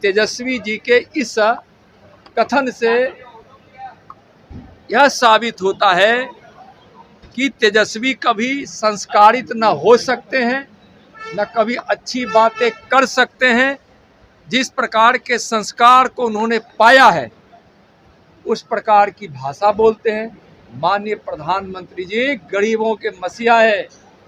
तेजस्वी जी के इस कथन से यह साबित होता है कि तेजस्वी कभी संस्कारित न हो सकते हैं, न कभी अच्छी बातें कर सकते हैं। जिस प्रकार के संस्कार को उन्होंने पाया है उस प्रकार की भाषा बोलते हैं। माननीय प्रधानमंत्री जी गरीबों के मसीहा है,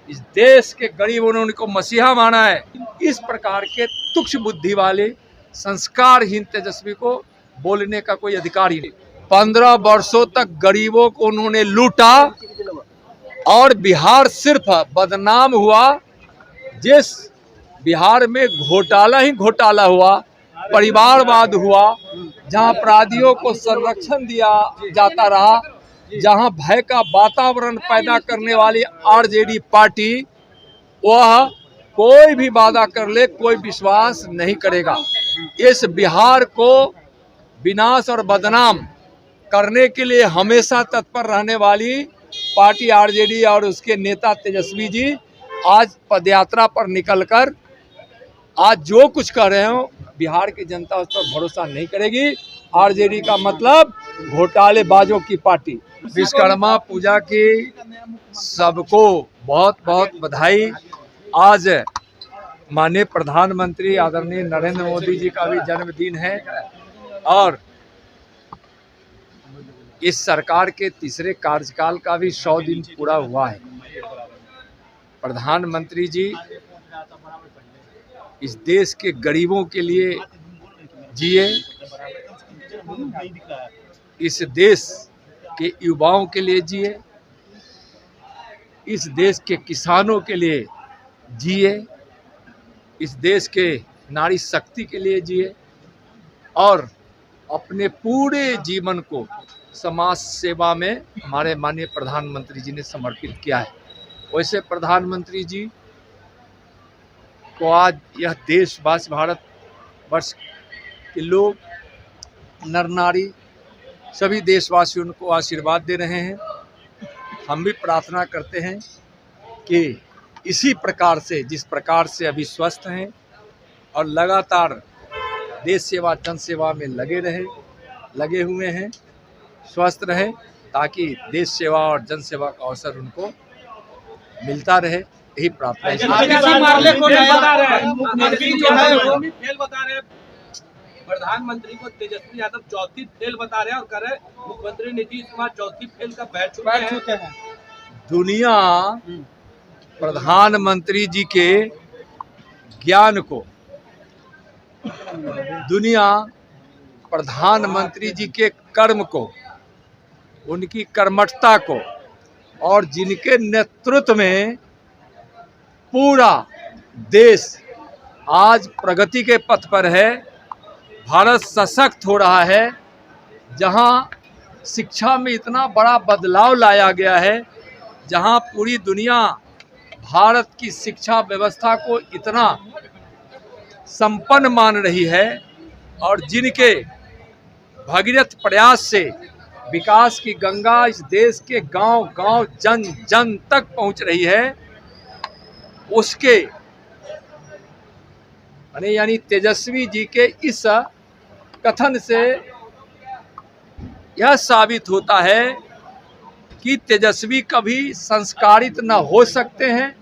इस देश के गरीबों ने उनको मसीहा माना है। इस प्रकार के तुच्छ बुद्धि वाले संस्कारहीन तेजस्वी को बोलने का कोई अधिकार ही नहीं। 15 वर्षों तक गरीबों को उन्होंने लूटा और बिहार सिर्फ बदनाम हुआ। जिस बिहार में घोटाला ही घोटाला हुआ, परिवारवाद हुआ, जहां अपराधियों को संरक्षण दिया जाता रहा, जहां भय का वातावरण पैदा करने वाली आरजेडी पार्टी, वह कोई भी वादा कर ले कोई विश्वास नहीं करेगा। इस बिहार को विनाश और बदनाम करने के लिए हमेशा तत्पर रहने वाली पार्टी आरजेडी और उसके नेता तेजस्वी जी आज पदयात्रा पर निकलकर आज जो कुछ कर रहे हो, बिहार की जनता उस पर भरोसा नहीं करेगी। आरजेडी का मतलब घोटालेबाजों की पार्टी। विश्वकर्मा पूजा की सबको बहुत बहुत बधाई। आज माननीय प्रधानमंत्री आदरणीय नरेंद्र मोदी जी का भी जन्मदिन है और इस सरकार के तीसरे कार्यकाल का भी 100 दिन पूरा हुआ है। प्रधानमंत्री जी इस देश के गरीबों के लिए जिए, इस देश के युवाओं के लिए जिए, इस देश के किसानों के लिए जिए, इस देश के नारी शक्ति के लिए जिए और अपने पूरे जीवन को समाज सेवा में हमारे माननीय प्रधानमंत्री जी ने समर्पित किया है। वैसे प्रधानमंत्री जी को आज यह देशवासी, भारत वर्ष के लोग, नर नारी, सभी देशवासी उनको आशीर्वाद दे रहे हैं। हम भी प्रार्थना करते हैं कि इसी प्रकार से, जिस प्रकार से अभी स्वस्थ हैं और लगातार देश सेवा जन सेवा में लगे हुए हैं, स्वस्थ रहे ताकि देश सेवा और जन सेवा का अवसर उनको मिलता रहे, यही प्रार्थना है। प्रधानमंत्री को तेजस्वी यादव चौथी फेल बता रहे हैं और कह रहे मुख्यमंत्री नीतीश कुमार चौथी फेल का बैठ चुके हैं। दुनिया प्रधानमंत्री जी के ज्ञान को, दुनिया प्रधानमंत्री जी के कर्म को, उनकी कर्मठता को और जिनके नेतृत्व में पूरा देश आज प्रगति के पथ पर है, भारत सशक्त हो रहा है, जहां शिक्षा में इतना बड़ा बदलाव लाया गया है, जहां पूरी दुनिया भारत की शिक्षा व्यवस्था को इतना संपन्न मान रही है और जिनके भगीरथ प्रयास से विकास की गंगा इस देश के गांव-गांव, जन-जन तक पहुंच रही है, उसके यानी तेजस्वी जी के इस कथन से यह साबित होता है कि तेजस्वी कभी संस्कारित न हो सकते हैं,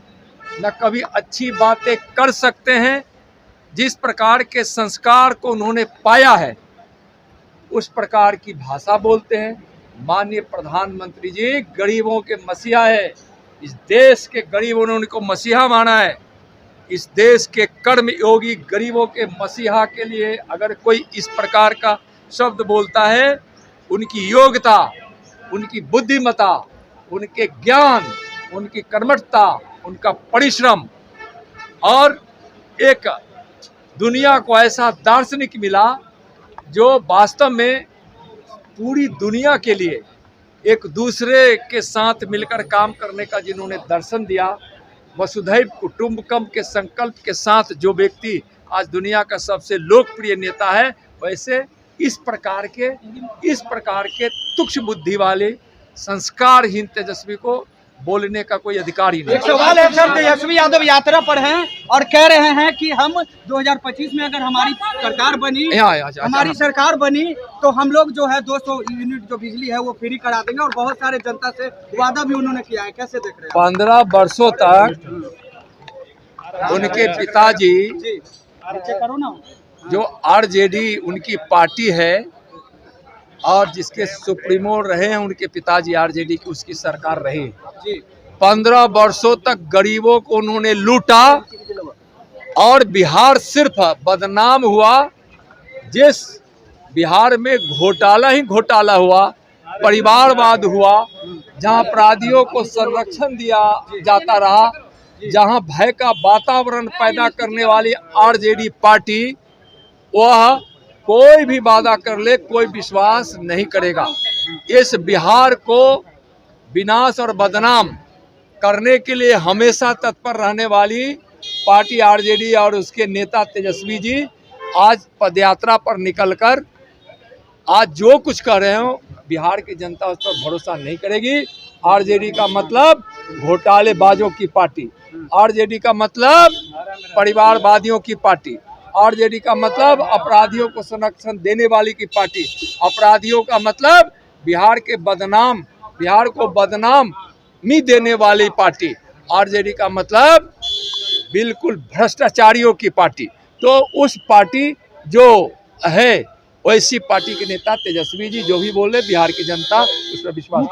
न कभी अच्छी बातें कर सकते हैं। जिस प्रकार के संस्कार को उन्होंने पाया है उस प्रकार की भाषा बोलते हैं। माननीय प्रधानमंत्री जी गरीबों के मसीहा है, इस देश के गरीबों ने उनको मसीहा माना है। इस देश के कर्म योगी गरीबों के मसीहा के लिए अगर कोई इस प्रकार का शब्द बोलता है, उनकी योग्यता, उनकी बुद्धिमता, उनके ज्ञान, उनकी कर्मठता, उनका परिश्रम और एक दुनिया को ऐसा दार्शनिक मिला जो वास्तव में पूरी दुनिया के लिए एक दूसरे के साथ मिलकर काम करने का जिन्होंने दर्शन दिया, वसुधैव कुटुंबकम के संकल्प के साथ जो व्यक्ति आज दुनिया का सबसे लोकप्रिय नेता है, वैसे इस प्रकार के तुच्छ बुद्धि वाले संस्कारहीन तेजस्वी को बोलने का कोई अधिकार ही नहीं। एक सवाल है सर, तेजस्वी यादव यात्रा पर हैं और कह रहे हैं कि हम 2025 में अगर हमारी सरकार बनी हमारी सरकार बनी तो हम लोग जो है 200 यूनिट जो बिजली है वो फ्री करा देंगे और बहुत सारे जनता से वादा भी उन्होंने किया है। कैसे देख रहे हैं 15 वर्षों तक उनके पिताजी करो ना जो आरजेडी उनकी पार्टी है और जिसके सुप्रीमो रहे हैं उनके पिताजी आरजेडी की, उसकी सरकार रही। 15 वर्षों तक गरीबों को उन्होंने लूटा और बिहार सिर्फ बदनाम हुआ। जिस बिहार में घोटाला ही घोटाला हुआ, परिवारवाद हुआ, जहां अपराधियों को संरक्षण दिया जाता रहा, जहां भय का वातावरण पैदा करने वाली आरजेडी पार्टी, वह कोई भी वादा कर ले कोई विश्वास नहीं करेगा। इस बिहार को विनाश और बदनाम करने के लिए हमेशा तत्पर रहने वाली पार्टी आरजेडी और उसके नेता तेजस्वी जी आज पदयात्रा पर निकलकर आज जो कुछ कर रहे हो, बिहार की जनता उस पर भरोसा नहीं करेगी। आरजेडी का मतलब घोटालेबाजों की पार्टी, आरजेडी का मतलब परिवारवादियों की पार्टी, आरजेडी का मतलब अपराधियों को संरक्षण देने वाली की पार्टी, अपराधियों का मतलब बिहार को बदनामी देने वाली पार्टी, आरजेडी का मतलब बिल्कुल भ्रष्टाचारियों की पार्टी। तो उस पार्टी जो है वैसी पार्टी के नेता तेजस्वी जी जो भी बोले बिहार की जनता उस पर विश्वास